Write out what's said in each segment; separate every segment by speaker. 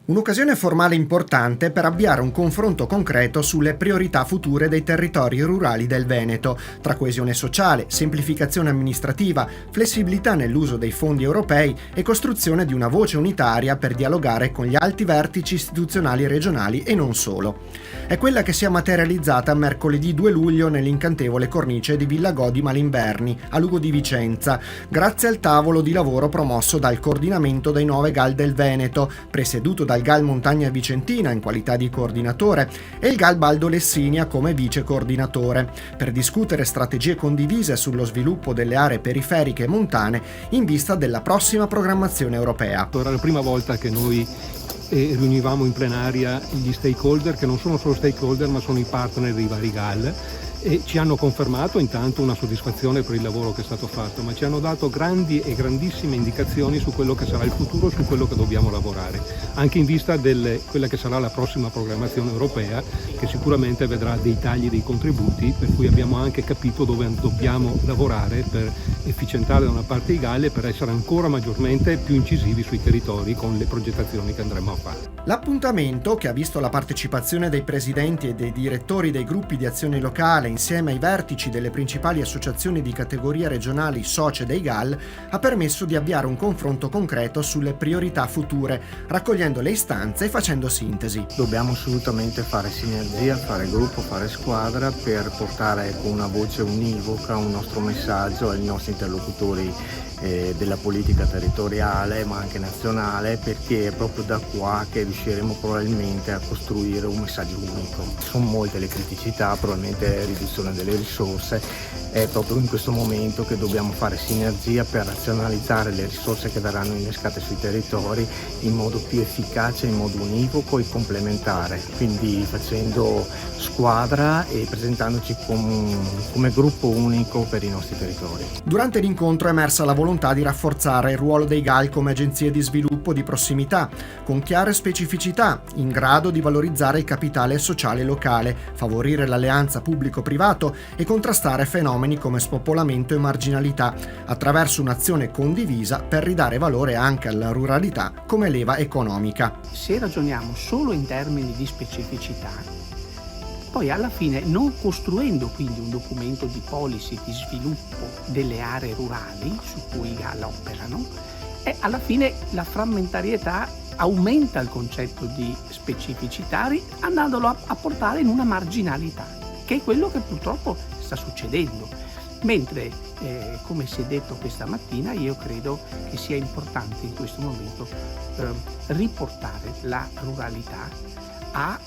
Speaker 1: Un'occasione formale importante per avviare un confronto concreto sulle priorità future dei territori rurali del Veneto, tra coesione sociale, semplificazione amministrativa, flessibilità nell'uso dei fondi europei e costruzione di una voce unitaria per dialogare con gli alti vertici istituzionali regionali e non solo. È quella che si è materializzata mercoledì 2 luglio nell'incantevole cornice di Villa Godi Malinverni, a Lugo di Vicenza, grazie al tavolo di lavoro promosso dal Coordinamento dei 9 GAL del Veneto, presieduto dal GAL Montagna Vicentina in qualità di coordinatore e il GAL Baldo Lessinia come vice coordinatore, per discutere strategie condivise sullo sviluppo delle aree periferiche e montane in vista della prossima programmazione europea.
Speaker 2: Era la prima volta che noi riunivamo in plenaria gli stakeholder, che non sono solo stakeholder ma sono i partner dei vari GAL, e ci hanno confermato intanto una soddisfazione per il lavoro che è stato fatto, ma ci hanno dato grandi e grandissime indicazioni su quello che sarà il futuro, su quello che dobbiamo lavorare, anche in vista di quella che sarà la prossima programmazione europea, che sicuramente vedrà dei tagli dei contributi, per cui abbiamo anche capito dove dobbiamo lavorare per efficientare da una parte i GAL e per essere ancora maggiormente più incisivi sui territori con le progettazioni che andremo a fare.
Speaker 1: L'appuntamento, che ha visto la partecipazione dei presidenti e dei direttori dei gruppi di azione locale insieme ai vertici delle principali associazioni di categoria regionali socie dei GAL, ha permesso di avviare un confronto concreto sulle priorità future, raccogliendo le istanze e facendo sintesi.
Speaker 3: Dobbiamo assolutamente fare sinergia, fare gruppo, fare squadra per portare con una voce univoca un nostro messaggio ai nostri interlocutori della politica territoriale ma anche nazionale, perché è proprio da qua che riusciremo probabilmente a costruire un messaggio unico. Sono molte le criticità, probabilmente riduzione delle risorse, è proprio in questo momento che dobbiamo fare sinergia per razionalizzare le risorse che verranno innescate sui territori in modo più efficace, in modo univoco e complementare, quindi facendo squadra e presentandoci come gruppo unico per i nostri territori.
Speaker 1: Durante l'incontro è emersa la volontà di rafforzare il ruolo dei GAL come agenzie di sviluppo di prossimità, con chiare specificità, in grado di valorizzare il capitale sociale locale, favorire l'alleanza pubblico-privato e contrastare fenomeni come spopolamento e marginalità, attraverso un'azione condivisa per ridare valore anche alla ruralità come leva economica.
Speaker 4: Se ragioniamo solo in termini di specificità, poi alla fine, non costruendo quindi un documento di policy di sviluppo delle aree rurali su cui i GAL operano, e alla fine la frammentarietà aumenta il concetto di specificità, andandolo a portare in una marginalità, che è quello che purtroppo sta succedendo. Mentre, come si è detto questa mattina, io credo che sia importante in questo momento riportare la ruralità a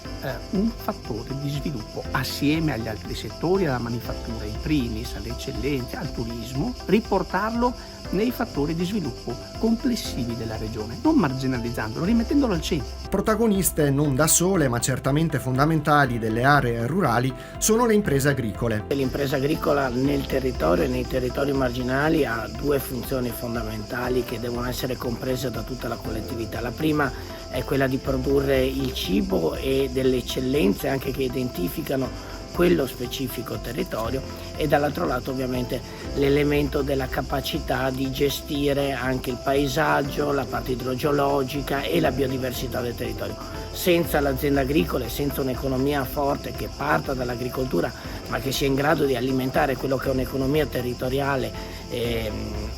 Speaker 4: un fattore di sviluppo assieme agli altri settori, alla manifattura in primis, alle eccellenze, al turismo, riportarlo nei fattori di sviluppo complessivi della regione, non marginalizzandolo, rimettendolo al centro.
Speaker 1: Protagoniste non da sole, ma certamente fondamentali delle aree rurali sono le imprese agricole.
Speaker 5: L'impresa agricola nel territorio e nei territori marginali ha due funzioni fondamentali che devono essere comprese da tutta la collettività. La prima è quella di produrre il cibo e delle eccellenze anche che identificano quello specifico territorio, e dall'altro lato ovviamente l'elemento della capacità di gestire anche il paesaggio, la parte idrogeologica e la biodiversità del territorio. Senza l'azienda agricola e senza un'economia forte che parta dall'agricoltura ma che sia in grado di alimentare quello che è un'economia territoriale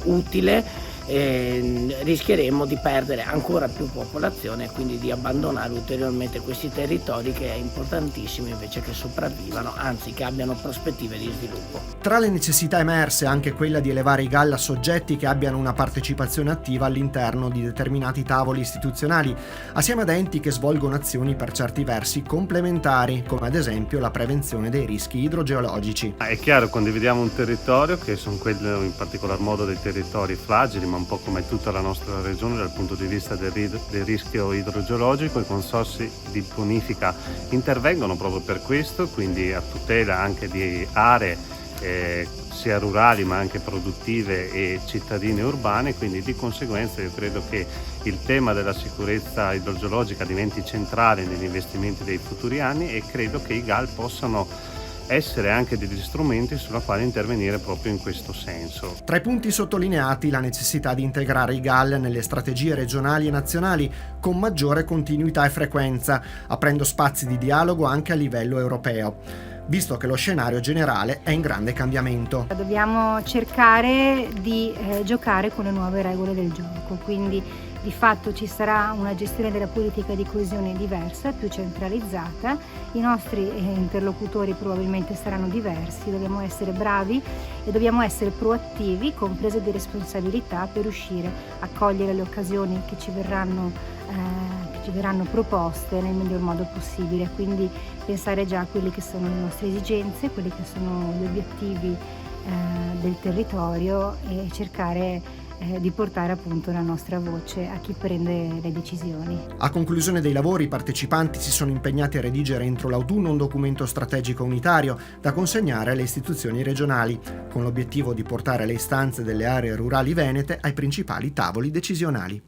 Speaker 5: utile, rischieremo di perdere ancora più popolazione e quindi di abbandonare ulteriormente questi territori, che è importantissimo invece che sopravvivano, anzi che abbiano prospettive di sviluppo.
Speaker 1: Tra le necessità emerse anche quella di elevare i GAL a soggetti che abbiano una partecipazione attiva all'interno di determinati tavoli istituzionali, assieme ad enti che svolgono azioni per certi versi complementari, come ad esempio la prevenzione dei rischi idrogeologici.
Speaker 6: È chiaro, condividiamo un territorio, che sono quelli in particolar modo dei territori fragili, ma un po' come tutta la nostra regione dal punto di vista del rischio idrogeologico. I consorzi di bonifica intervengono proprio per questo, quindi a tutela anche di aree sia rurali ma anche produttive e cittadine urbane, quindi di conseguenza io credo che il tema della sicurezza idrogeologica diventi centrale negli investimenti dei futuri anni, e credo che i GAL possano essere anche degli strumenti sulla quale intervenire proprio in questo senso.
Speaker 1: Tra i punti sottolineati la necessità di integrare i GAL nelle strategie regionali e nazionali con maggiore continuità e frequenza, aprendo spazi di dialogo anche a livello europeo, visto che lo scenario generale è in grande cambiamento.
Speaker 7: Dobbiamo cercare di giocare con le nuove regole del gioco, quindi di fatto ci sarà una gestione della politica di coesione diversa, più centralizzata, i nostri interlocutori probabilmente saranno diversi, dobbiamo essere bravi e dobbiamo essere proattivi con prese di responsabilità per riuscire a cogliere le occasioni che ci verranno proposte nel miglior modo possibile, quindi pensare già a quelle che sono le nostre esigenze, quelli che sono gli obiettivi del territorio e cercare di portare appunto la nostra voce a chi prende le decisioni.
Speaker 1: A conclusione dei lavori, i partecipanti si sono impegnati a redigere entro l'autunno un documento strategico unitario da consegnare alle istituzioni regionali, con l'obiettivo di portare le istanze delle aree rurali venete ai principali tavoli decisionali.